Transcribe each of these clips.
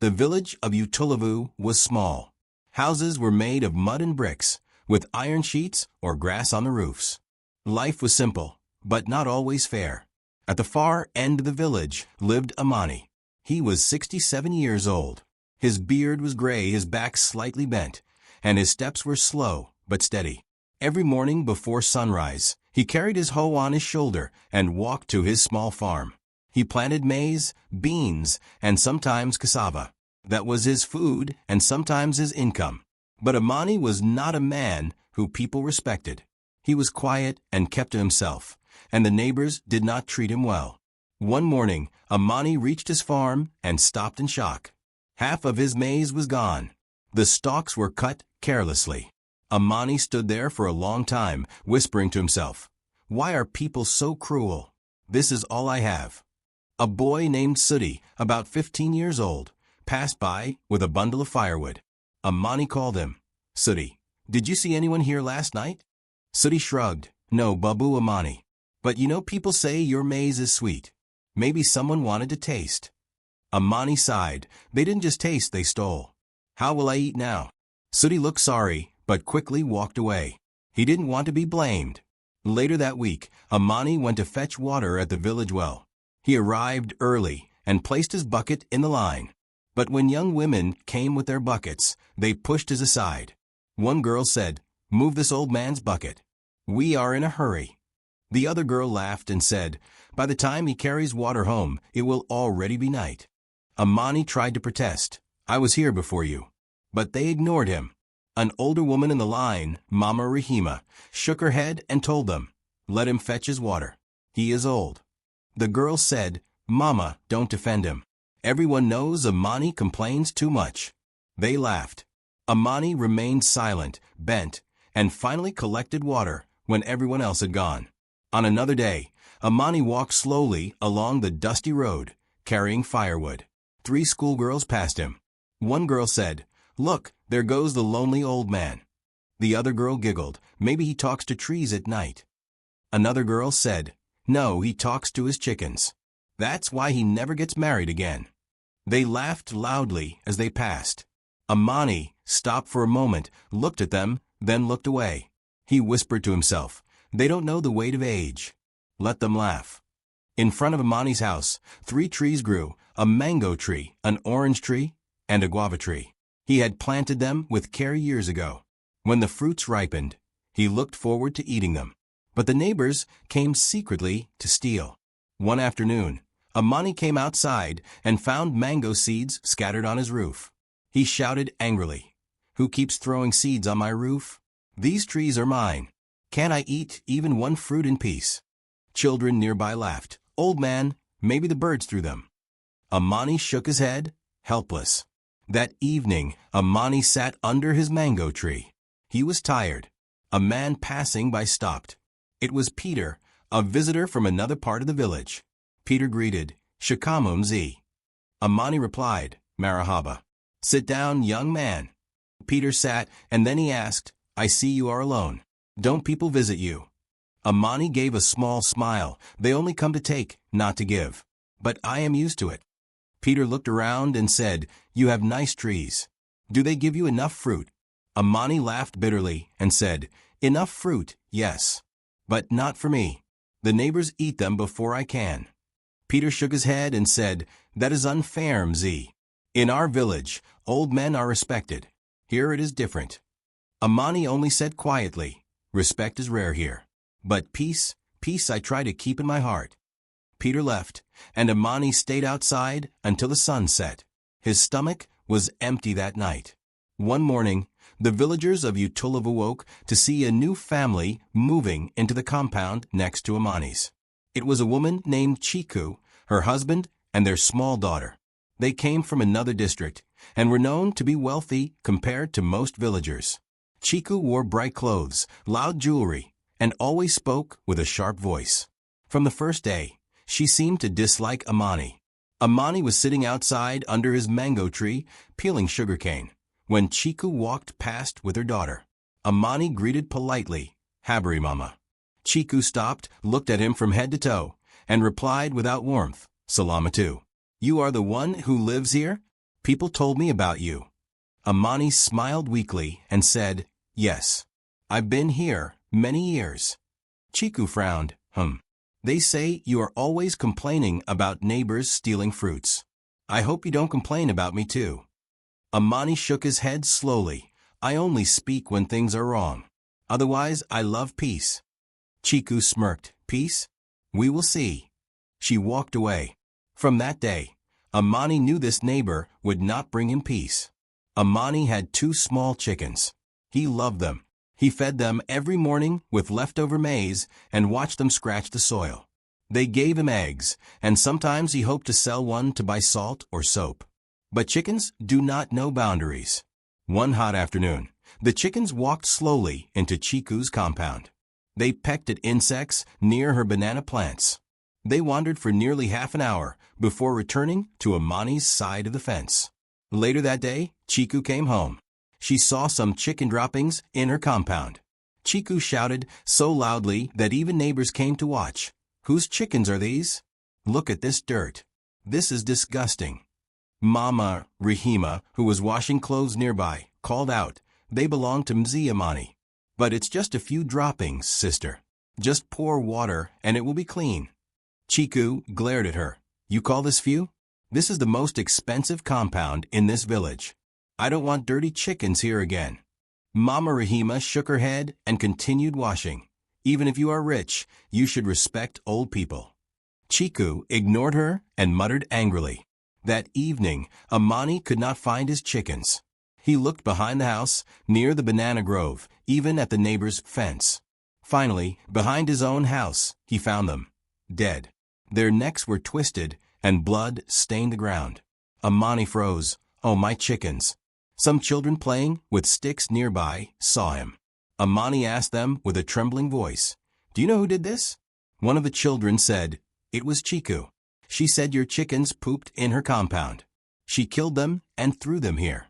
The village of Utulavu was small. Houses were made of mud and bricks, with iron sheets or grass on the roofs. Life was simple, but not always fair. At the far end of the village lived Amani. He was 67 years old. His beard was gray, his back slightly bent, and his steps were slow but steady. Every morning before sunrise, he carried his hoe on his shoulder and walked to his small farm. He planted maize, beans, and sometimes cassava. That was his food and sometimes his income. But Amani was not a man who people respected. He was quiet and kept to himself, and the neighbors did not treat him well. One morning, Amani reached his farm and stopped in shock. Half of his maize was gone. The stalks were cut carelessly. Amani stood there for a long time, whispering to himself, "Why are people so cruel? This is all I have." A boy named Sudi, about 15 years old, passed by with a bundle of firewood. Amani called him. "Sudi, did you see anyone here last night?" Sudi shrugged. "No, Babu Amani. But you know people say your maize is sweet. Maybe someone wanted to taste." Amani sighed. "They didn't just taste, they stole. How will I eat now?" Sudi looked sorry, but quickly walked away. He didn't want to be blamed. Later that week, Amani went to fetch water at the village well. He arrived early and placed his bucket in the line. But when young women came with their buckets, they pushed his aside. One girl said, "Move this old man's bucket. We are in a hurry." The other girl laughed and said, "By the time he carries water home, it will already be night." Amani tried to protest. "I was here before you." But they ignored him. An older woman in the line, Mama Rahima, shook her head and told them, "Let him fetch his water. He is old." The girl said, "Mama, don't defend him. Everyone knows Amani complains too much." They laughed. Amani remained silent, bent, and finally collected water when everyone else had gone. On another day, Amani walked slowly along the dusty road, carrying firewood. 3 schoolgirls passed him. One girl said, "Look, there goes the lonely old man." The other girl giggled. "Maybe he talks to trees at night." Another girl said, "No, he talks to his chickens. That's why he never gets married again." They laughed loudly as they passed. Amani stopped for a moment, looked at them, then looked away. He whispered to himself, "They don't know the weight of age. Let them laugh." In front of Amani's house, 3 trees grew, a mango tree, an orange tree, and a guava tree. He had planted them with care years ago. When the fruits ripened, he looked forward to eating them. But the neighbors came secretly to steal. One afternoon, Amani came outside and found mango seeds scattered on his roof. He shouted angrily, "Who keeps throwing seeds on my roof? These trees are mine. Can't I eat even one fruit in peace?" Children nearby laughed. "Old man, maybe the birds threw them." Amani shook his head, helpless. That evening, Amani sat under his mango tree. He was tired. A man passing by stopped. It was Peter, a visitor from another part of the village. Peter greeted, "Shakamun Z." Amani replied, "Marahaba." "Sit down, young man." Peter sat, and then he asked, "I see you are alone. Don't people visit you?" Amani gave a small smile. "They only come to take, not to give. But I am used to it." Peter looked around and said, "You have nice trees. Do they give you enough fruit?" Amani laughed bitterly and said, "Enough fruit, yes. But not for me. The neighbors eat them before I can." Peter shook his head and said, "That is unfair, Mz. In our village, old men are respected. Here it is different." Amani only said quietly, "Respect is rare here. But peace, peace I try to keep in my heart." Peter left, and Amani stayed outside until the sun set. His stomach was empty that night. One morning, the villagers of Utulavu woke to see a new family moving into the compound next to Amani's. It was a woman named Chiku, her husband, and their small daughter. They came from another district and were known to be wealthy compared to most villagers. Chiku wore bright clothes, loud jewelry, and always spoke with a sharp voice. From the first day, she seemed to dislike Amani. Amani was sitting outside under his mango tree, peeling sugarcane, when Chiku walked past with her daughter. Amani greeted politely, "Habari mama." Chiku stopped, looked at him from head to toe, and replied without warmth, "Salamatu. You are the one who lives here?" People told me about you. Amani smiled weakly and said, yes. I've been here many years. Chiku frowned. They say you are always complaining about neighbors stealing fruits. I hope you don't complain about me too. Amani shook his head slowly. I only speak when things are wrong. Otherwise, I love peace. Chiku smirked. Peace? We will see. She walked away. From that day, Amani knew this neighbor would not bring him peace. Amani had 2 small chickens. He loved them. He fed them every morning with leftover maize and watched them scratch the soil. They gave him eggs, and sometimes he hoped to sell one to buy salt or soap. But chickens do not know boundaries. One hot afternoon, the chickens walked slowly into Chiku's compound. They pecked at insects near her banana plants. They wandered for nearly half an hour before returning to Amani's side of the fence. Later that day, Chiku came home. She saw some chicken droppings in her compound. Chiku shouted so loudly that even neighbors came to watch. Whose chickens are these? Look at this dirt. This is disgusting. Mama Rahima, who was washing clothes nearby, called out, they belong to Mzee Amani. But it's just a few droppings, sister. Just pour water and it will be clean. Chiku glared at her. You call this few? This is the most expensive compound in this village. I don't want dirty chickens here again. Mama Rahima shook her head and continued washing. Even if you are rich, you should respect old people. Chiku ignored her and muttered angrily. That evening, Amani could not find his chickens. He looked behind the house, near the banana grove, even at the neighbor's fence. Finally, behind his own house, he found them. Dead. Their necks were twisted, and blood stained the ground. Amani froze. Oh, my chickens. Some children playing with sticks nearby saw him. Amani asked them with a trembling voice, do you know who did this? One of the children said, it was Chiku. She said your chickens pooped in her compound. She killed them and threw them here.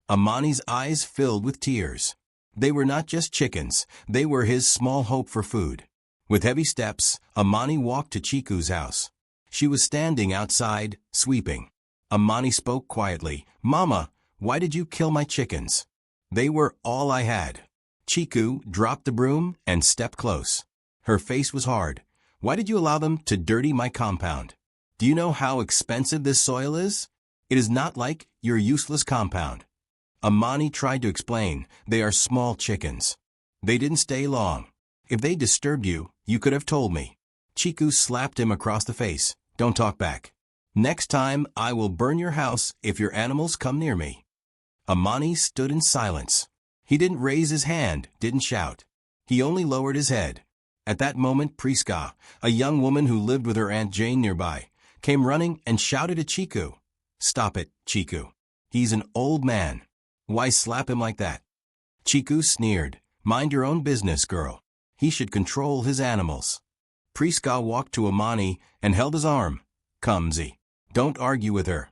Amani's eyes filled with tears. They were not just chickens, they were his small hope for food. With heavy steps, Amani walked to Chiku's house. She was standing outside, sweeping. Amani spoke quietly, Mama, why did you kill my chickens? They were all I had. Chiku dropped the broom and stepped close. Her face was hard. Why did you allow them to dirty my compound? Do you know how expensive this soil is? It is not like your useless compound. Amani tried to explain, they are small chickens. They didn't stay long. If they disturbed you, you could have told me. Chiku slapped him across the face. Don't talk back. Next time, I will burn your house if your animals come near me. Amani stood in silence. He didn't raise his hand, didn't shout. He only lowered his head. At that moment, Priska, a young woman who lived with her Aunt Jane nearby, came running and shouted at Chiku. Stop it, Chiku. He's an old man. Why slap him like that? Chiku sneered. Mind your own business, girl. He should control his animals. Priska walked to Amani and held his arm. Come, Z. Don't argue with her.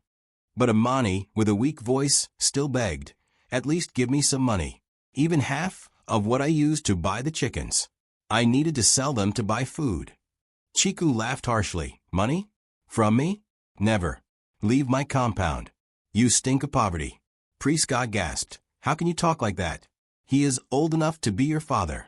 But Amani, with a weak voice, still begged. At least give me some money. Even half of what I used to buy the chickens. I needed to sell them to buy food. Chiku laughed harshly. Money? From me? Never. Leave my compound. You stink of poverty. Priska gasped. How can you talk like that? He is old enough to be your father.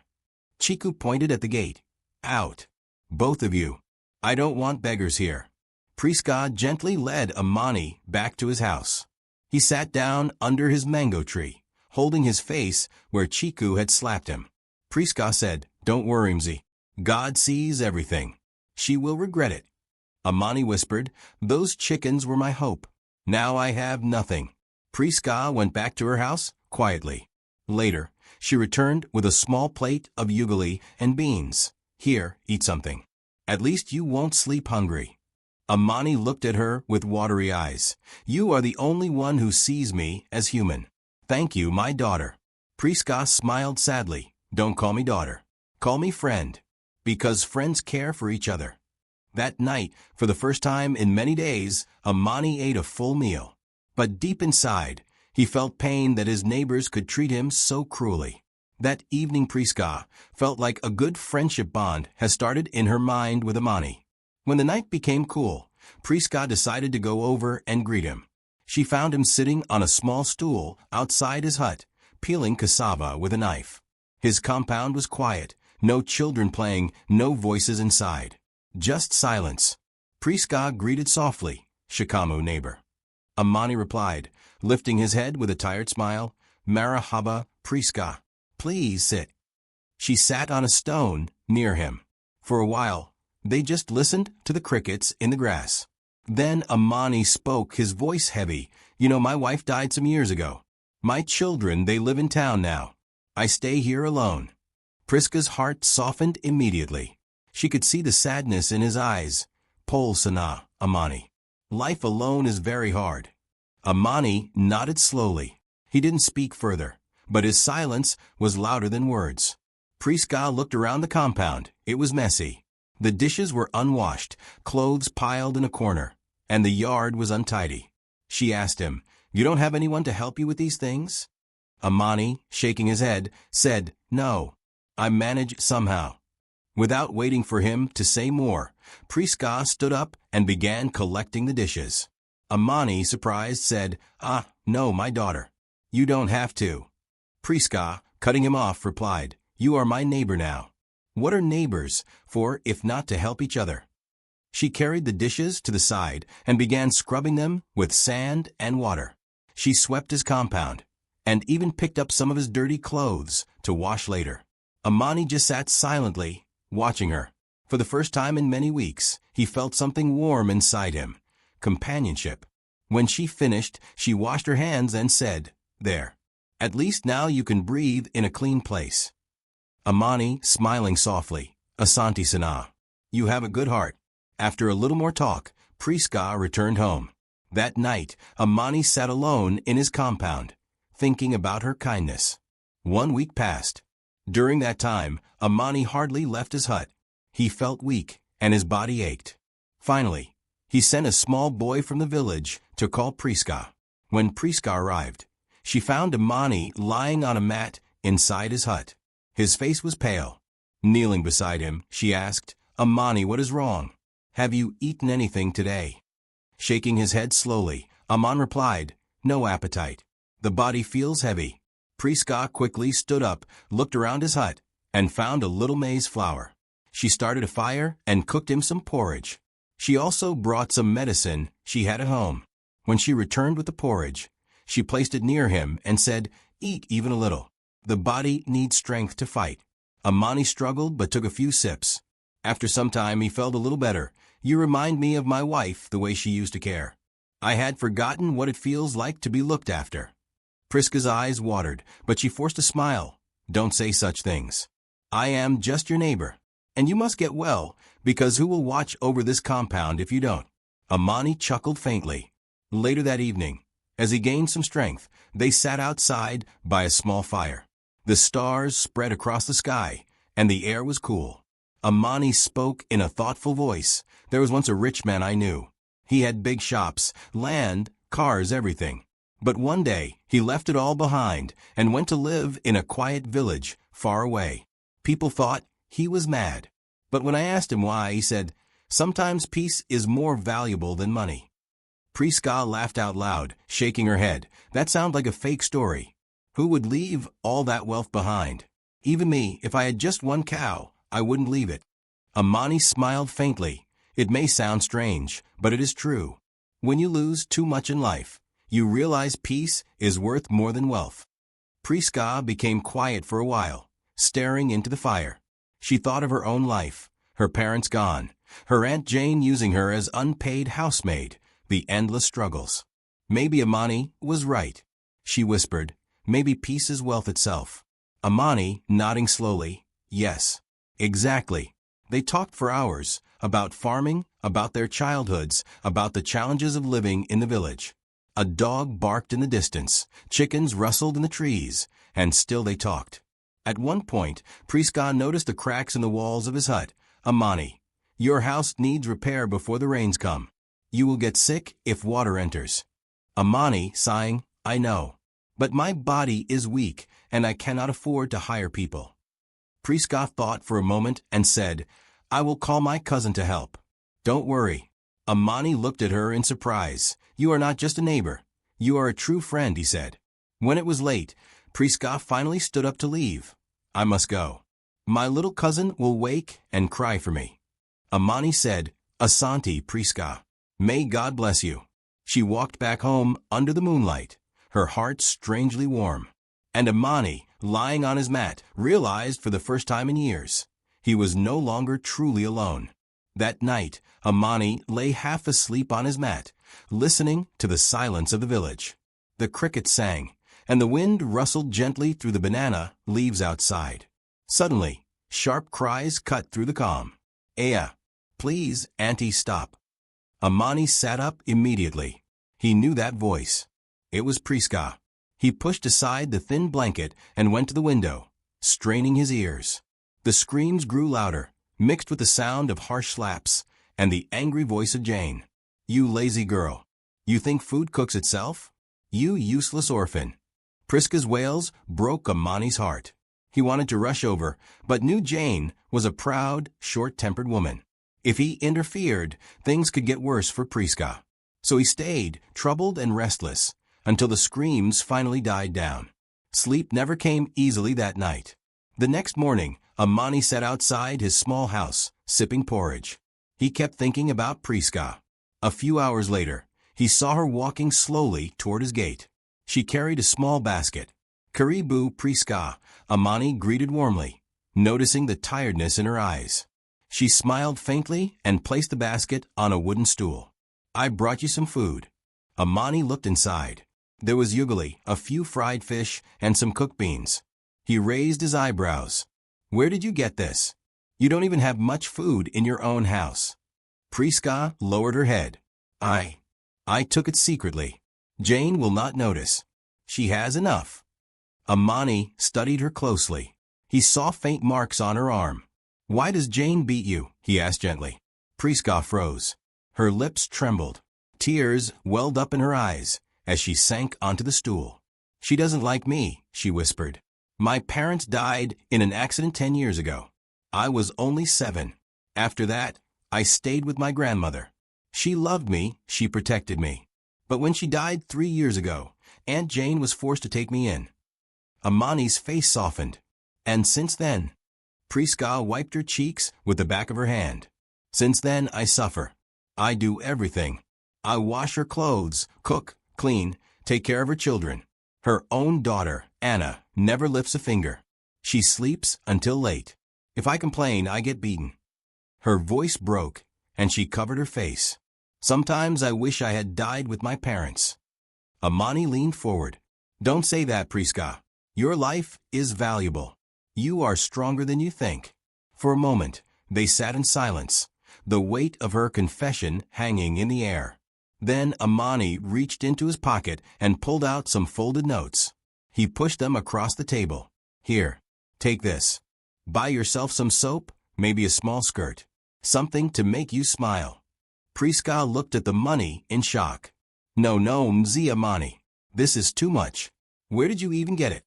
Chiku pointed at the gate. Out. Both of you. I don't want beggars here. Priska gently led Amani back to his house. He sat down under his mango tree, holding his face where Chiku had slapped him. Priska said, Don't worry, Mzee. God sees everything. She will regret it. Amani whispered, Those chickens were my hope. Now I have nothing. Priska went back to her house quietly. Later, she returned with a small plate of ugali and beans. Here, eat something. At least you won't sleep hungry. Amani looked at her with watery eyes. You are the only one who sees me as human. Thank you, my daughter. Priska smiled sadly. Don't call me daughter. Call me friend. Because friends care for each other. That night, for the first time in many days, Amani ate a full meal. But deep inside, he felt pain that his neighbors could treat him so cruelly. That evening Priska felt like a good friendship bond has started in her mind with Amani. When the night became cool, Priska decided to go over and greet him. She found him sitting on a small stool outside his hut, peeling cassava with a knife. His compound was quiet, no children playing, no voices inside. Just silence. Priska greeted softly, "Shikamu, neighbor." Amani replied, lifting his head with a tired smile, "Marahaba, Priska. Please sit." She sat on a stone near him. For a while, they just listened to the crickets in the grass. Then Amani spoke, his voice heavy. "You know, my wife died some years ago. My children, they live in town now. I stay here alone." Priska's heart softened immediately. She could see the sadness in his eyes. "Pol sana, Amani. Life alone is very hard." Amani nodded slowly. He didn't speak further, but his silence was louder than words. Priska looked around the compound. It was messy. The dishes were unwashed, clothes piled in a corner, and the yard was untidy. She asked him, "You don't have anyone to help you with these things?" Amani, shaking his head, said, "No. I manage somehow." Without waiting for him to say more, Priska stood up and began collecting the dishes. Amani, surprised, said, "Ah, no, my daughter. You don't have to." Priska, cutting him off, replied, "You are my neighbor now." What are neighbors for if not to help each other? She carried the dishes to the side and began scrubbing them with sand and water. She swept his compound and even picked up some of his dirty clothes to wash later. Amani just sat silently, watching her. For the first time in many weeks, he felt something warm inside him. Companionship. When she finished, she washed her hands and said, "There. At least now you can breathe in a clean place." Amani, smiling softly, "Asante sana. You have a good heart." After a little more talk, Priska returned home. That night, Amani sat alone in his compound, thinking about her kindness. 1 week passed. During that time, Amani hardly left his hut. He felt weak, and his body ached. Finally, he sent a small boy from the village to call Priska. When Priska arrived, she found Amani lying on a mat inside his hut. His face was pale. Kneeling beside him, she asked, "Amani, what is wrong? Have you eaten anything today?" Shaking his head slowly, Aman replied, "No appetite. The body feels heavy." Priska quickly stood up, looked around his hut, and found a little maize flour. She started a fire and cooked him some porridge. She also brought some medicine she had at home. When she returned with the porridge, she placed it near him and said, "Eat even a little. The body needs strength to fight." Amani struggled but took a few sips. After some time, he felt a little better. "You remind me of my wife, the way she used to care. I had forgotten what it feels like to be looked after." Priska's eyes watered, but she forced a smile. "Don't say such things. I am just your neighbor, and you must get well, because who will watch over this compound if you don't?" Amani chuckled faintly. Later that evening, as he gained some strength, they sat outside by a small fire. The stars spread across the sky, and the air was cool. Amani spoke in a thoughtful voice. "There was once a rich man I knew. He had big shops, land, cars, everything. But one day, he left it all behind and went to live in a quiet village far away. People thought he was mad. But when I asked him why, he said, 'Sometimes peace is more valuable than money.'" Priska laughed out loud, shaking her head. "That sounds like a fake story. Who would leave all that wealth behind? Even me, if I had just one cow, I wouldn't leave it." Amani smiled faintly. "It may sound strange, but it is true. When you lose too much in life, you realize peace is worth more than wealth." Priska became quiet for a while, staring into the fire. She thought of her own life, her parents gone, her Aunt Jane using her as unpaid housemaid, the endless struggles. Maybe Amani was right. She whispered, "Maybe peace is wealth itself." Amani, nodding slowly, "Yes, exactly." They talked for hours, about farming, about their childhoods, about the challenges of living in the village. A dog barked in the distance, chickens rustled in the trees, and still they talked. At one point, Priska noticed the cracks in the walls of his hut. "Amani, your house needs repair before the rains come. You will get sick if water enters." Amani, sighing, "I know. But my body is weak, and I cannot afford to hire people." Priska thought for a moment and said, "I will call my cousin to help." "Don't worry." Amani looked at her in surprise. "You are not just a neighbor. You are a true friend, he said. When it was late, Priska finally stood up to leave. I must go. My little cousin will wake and cry for me. Amani said, Asante, Priska. May God bless you. She walked back home under the moonlight, her heart strangely warm. And Amani, lying on his mat, realized for the first time in years, he was no longer truly alone. That night, Amani lay half asleep on his mat, listening to the silence of the village. The crickets sang, and the wind rustled gently through the banana leaves outside. Suddenly, sharp cries cut through the calm. Aya, please, Auntie, stop. Amani sat up immediately. He knew that voice. It was Priska. He pushed aside the thin blanket and went to the window, straining his ears. The screams grew louder, mixed with the sound of harsh slaps and the angry voice of Jane. You lazy girl. You think food cooks itself? You useless orphan. Priska's wails broke Amani's heart. He wanted to rush over, but knew Jane was a proud, short-tempered woman. If he interfered, things could get worse for Priska. So he stayed, troubled and restless, until the screams finally died down. Sleep never came easily that night. The next morning, Amani sat outside his small house, sipping porridge. He kept thinking about Priska. A few hours later, he saw her walking slowly toward his gate. She carried a small basket. Karibu, Priska, Amani greeted warmly, noticing the tiredness in her eyes. She smiled faintly and placed the basket on a wooden stool. I brought you some food. Amani looked inside. There was ugali, a few fried fish, and some cooked beans. He raised his eyebrows. Where did you get this? You don't even have much food in your own house. Priska lowered her head. I took it secretly. Jane will not notice. She has enough. Amani studied her closely. He saw faint marks on her arm. Why does Jane beat you? He asked gently. Priska froze. Her lips trembled. Tears welled up in her eyes as she sank onto the stool. She doesn't like me, she whispered. My parents died in an accident 10 years ago. I was only 7. After that, I stayed with my grandmother. She loved me, she protected me. But when she died 3 years ago, Aunt Jane was forced to take me in. Amani's face softened. And since then, Priska wiped her cheeks with the back of her hand. Since then, I suffer. I do everything. I wash her clothes, cook, clean, take care of her children. Her own daughter, Anna, never lifts a finger. She sleeps until late. If I complain, I get beaten. Her voice broke, and she covered her face. Sometimes I wish I had died with my parents. Amani leaned forward. Don't say that, Priska. Your life is valuable. You are stronger than you think. For a moment, they sat in silence, the weight of her confession hanging in the air. Then Amani reached into his pocket and pulled out some folded notes. He pushed them across the table. Here, take this. Buy yourself some soap, maybe a small skirt. Something to make you smile. Priska looked at the money in shock. No, Mzee Amani. This is too much. Where did you even get it?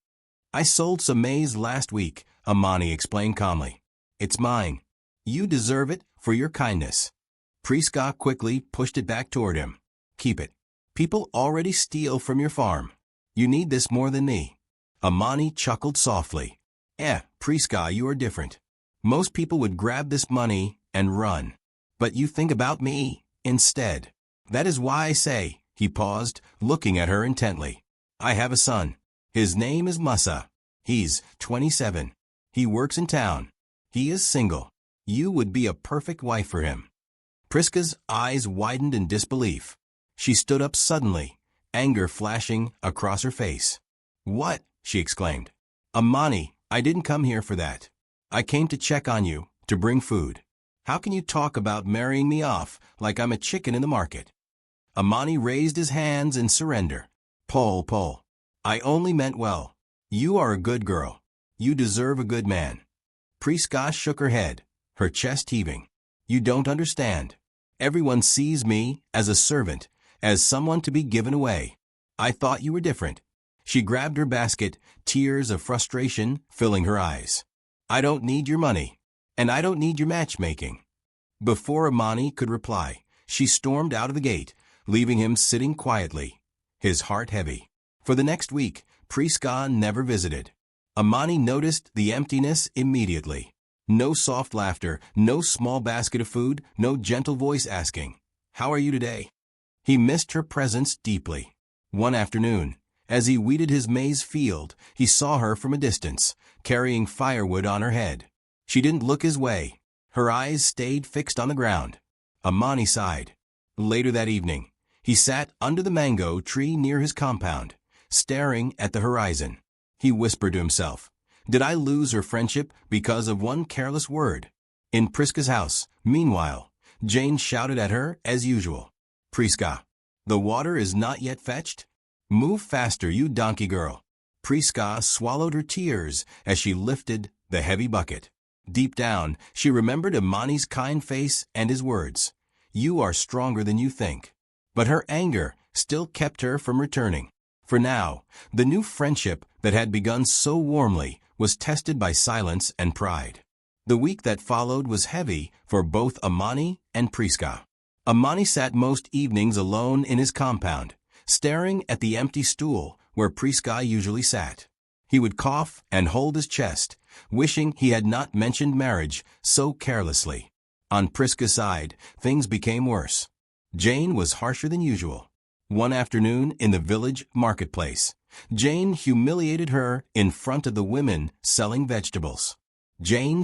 I sold some maize last week, Amani explained calmly. It's mine. You deserve it for your kindness. Priska quickly pushed it back toward him. Keep it. People already steal from your farm. You need this more than me. Amani chuckled softly. Priska, you are different. Most people would grab this money and run. But you think about me instead. That is why I say, he paused, looking at her intently. I have a son. His name is Musa. He's 27. He works in town. He is single. You would be a perfect wife for him. Priska's eyes widened in disbelief. She stood up suddenly, anger flashing across her face. What? She exclaimed. Amani, I didn't come here for that. I came to check on you, to bring food. How can you talk about marrying me off like I'm a chicken in the market? Amani raised his hands in surrender. Pole. I only meant well. You are a good girl. You deserve a good man. Priska shook her head, her chest heaving. You don't understand. Everyone sees me as a servant, as someone to be given away. I thought you were different. She grabbed her basket, tears of frustration filling her eyes. I don't need your money, and I don't need your matchmaking. Before Amani could reply, she stormed out of the gate, leaving him sitting quietly, his heart heavy. For the next week, Priska never visited. Amani noticed the emptiness immediately. No soft laughter, no small basket of food, no gentle voice asking, "How are you today?" He missed her presence deeply. One afternoon, as he weeded his maize field, he saw her from a distance, carrying firewood on her head. She didn't look his way. Her eyes stayed fixed on the ground. Amani sighed. Later that evening, he sat under the mango tree near his compound, staring at the horizon. He whispered to himself, "Did I lose her friendship because of one careless word?" In Priska's house, meanwhile, Jane shouted at her as usual. "Priska, the water is not yet fetched? Move faster, you donkey girl." Priska swallowed her tears as she lifted the heavy bucket. Deep down, she remembered Amani's kind face and his words, "You are stronger than you think." But her anger still kept her from returning. For now, the new friendship that had begun so warmly was tested by silence and pride. The week that followed was heavy for both Amani and Priska. Amani sat most evenings alone in his compound, staring at the empty stool where Priska usually sat. He would cough and hold his chest, wishing he had not mentioned marriage so carelessly. On Priska's side, things became worse. Jane was harsher than usual. One afternoon in the village marketplace, Jane humiliated her in front of the women selling vegetables. Jane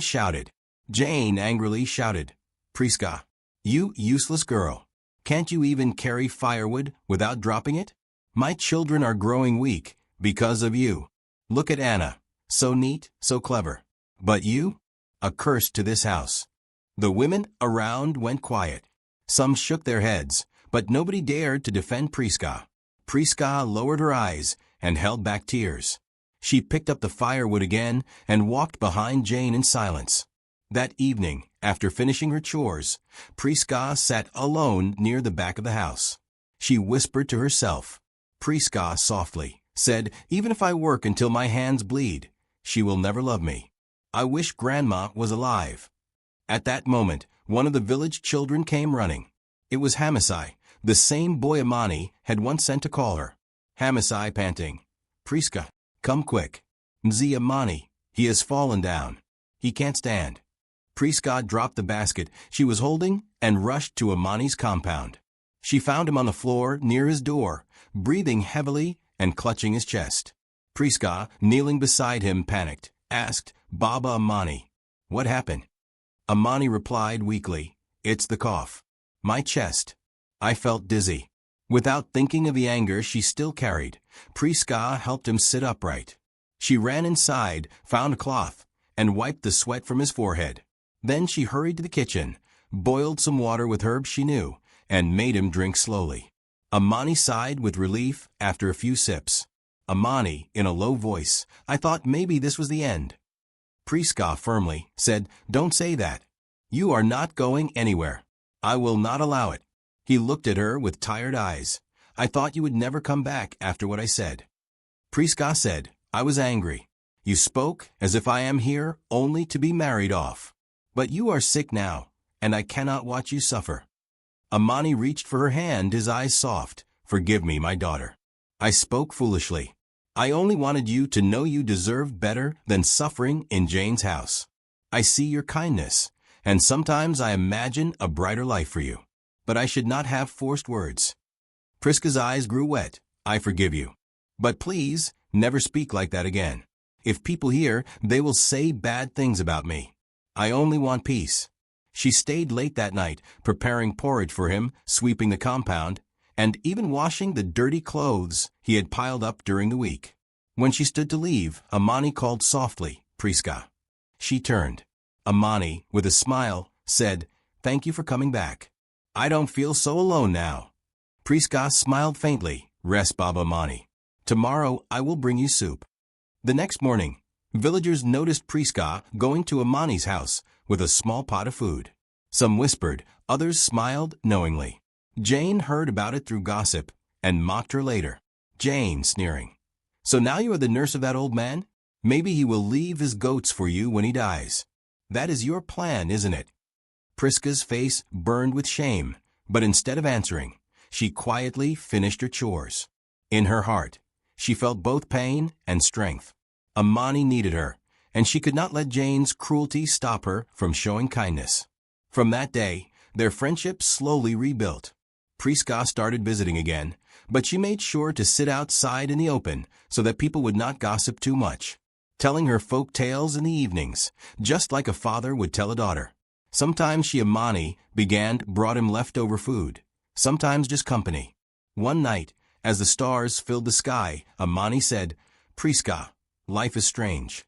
angrily shouted, "Priska, you useless girl. Can't you even carry firewood without dropping it? My children are growing weak because of you. Look at Anna, so neat, so clever. But you? A curse to this house." The women around went quiet. Some shook their heads, but nobody dared to defend Priska. Priska lowered her eyes and held back tears. She picked up the firewood again and walked behind Jane in silence. That evening, after finishing her chores, Priska sat alone near the back of the house. She whispered to herself. Priska softly said, "Even if I work until my hands bleed, she will never love me. I wish Grandma was alive." At that moment, one of the village children came running. It was Hamasai, the same boy Amani had once sent to call her. Hamasai panting, "Priska, come quick. Mzee Amani, he has fallen down. He can't stand." Priska dropped the basket she was holding and rushed to Amani's compound. She found him on the floor near his door, breathing heavily and clutching his chest. Priska, kneeling beside him, panicked, asked, "Baba Amani, what happened?" Amani replied weakly, "It's the cough. My chest. I felt dizzy." Without thinking of the anger she still carried, Priska helped him sit upright. She ran inside, found a cloth, and wiped the sweat from his forehead. Then she hurried to the kitchen, boiled some water with herbs she knew, and made him drink slowly. Amani sighed with relief after a few sips. Amani, in a low voice, "I thought maybe this was the end." Priska firmly said, "Don't say that. You are not going anywhere. I will not allow it." He looked at her with tired eyes. "I thought you would never come back after what I said." Priska said, "I was angry. You spoke as if I am here only to be married off. But you are sick now, and I cannot watch you suffer." Amani reached for her hand, his eyes soft. "Forgive me, my daughter. I spoke foolishly. I only wanted you to know you deserved better than suffering in Jane's house. I see your kindness, and sometimes I imagine a brighter life for you. But I should not have forced words." Priska's eyes grew wet. "I forgive you. But please, never speak like that again. If people hear, they will say bad things about me. I only want peace." She stayed late that night, preparing porridge for him, sweeping the compound, and even washing the dirty clothes he had piled up during the week. When she stood to leave, Amani called softly, "Priska." She turned. Amani, with a smile, said, "Thank you for coming back. I don't feel so alone now." Priska smiled faintly. "Rest, Baba Amani. Tomorrow I will bring you soup." The next morning, villagers noticed Priska going to Amani's house with a small pot of food. Some whispered, others smiled knowingly. Jane heard about it through gossip and mocked her later. Jane, sneering, "So now you are the nurse of that old man? Maybe he will leave his goats for you when he dies. That is your plan, isn't it?" Priska's face burned with shame, but instead of answering, she quietly finished her chores. In her heart, she felt both pain and strength. Amani needed her, and she could not let Jane's cruelty stop her from showing kindness. From that day, their friendship slowly rebuilt. Priska started visiting again, but she made sure to sit outside in the open so that people would not gossip too much, telling her folk tales in the evenings, just like a father would tell a daughter. Sometimes Amani brought him leftover food, sometimes just company. One night, as the stars filled the sky, Amani said, "Priska, life is strange.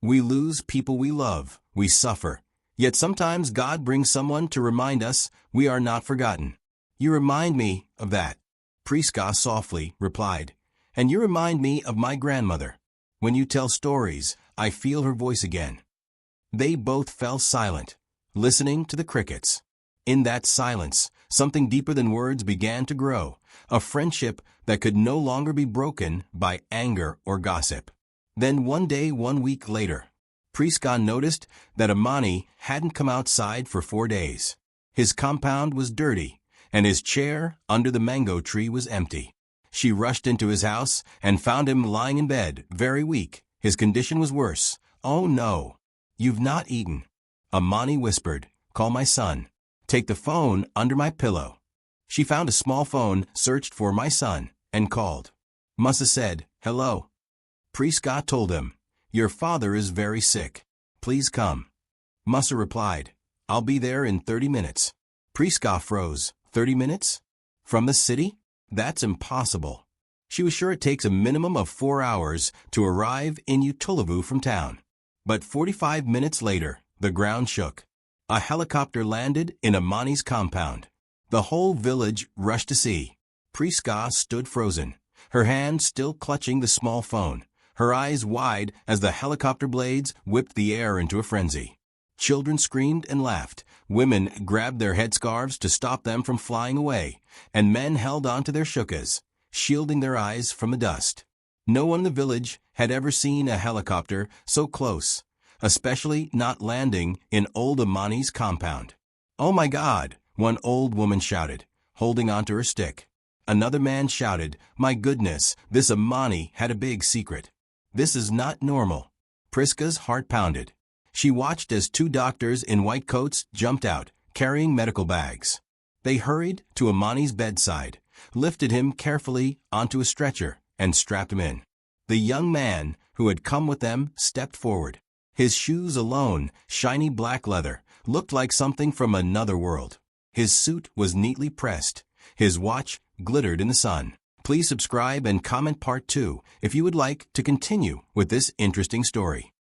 We lose people we love, we suffer. Yet sometimes God brings someone to remind us we are not forgotten. You remind me of that," Priska softly replied. "And you remind me of my grandmother. When you tell stories, I feel her voice again." They both fell silent, listening to the crickets. In that silence, something deeper than words began to grow, a friendship that could no longer be broken by anger or gossip. Then one day, 1 week later, Priska noticed that Amani hadn't come outside for 4 days. His compound was dirty, and his chair under the mango tree was empty. She rushed into his house and found him lying in bed, very weak. His condition was worse. "Oh no, you've not eaten," Amani whispered. "Call my son. Take the phone under my pillow." She found a small phone, searched for my son, and called. Musa said, "Hello." Priska told him, "Your father is very sick. Please come." Musa replied, "I'll be there in 30 minutes. Priska froze. 30 minutes? From the city? That's impossible. She was sure it takes a minimum of 4 hours to arrive in Utulavu from town. But 45 minutes later, the ground shook. A helicopter landed in Amani's compound. The whole village rushed to see. Priska stood frozen, her hand still clutching the small phone, her eyes wide as the helicopter blades whipped the air into a frenzy. Children screamed and laughed, women grabbed their headscarves to stop them from flying away, and men held onto their shukas, shielding their eyes from the dust. No one in the village had ever seen a helicopter so close, especially not landing in old Amani's compound. "Oh my God!" one old woman shouted, holding onto her stick. Another man shouted, "My goodness, this Amani had a big secret. This is not normal." Priska's heart pounded. She watched as 2 doctors in white coats jumped out, carrying medical bags. They hurried to Amani's bedside, lifted him carefully onto a stretcher, and strapped him in. The young man who had come with them stepped forward. His shoes alone, shiny black leather, looked like something from another world. His suit was neatly pressed. His watch glittered in the sun. Please subscribe and comment part 2 if you would like to continue with this interesting story.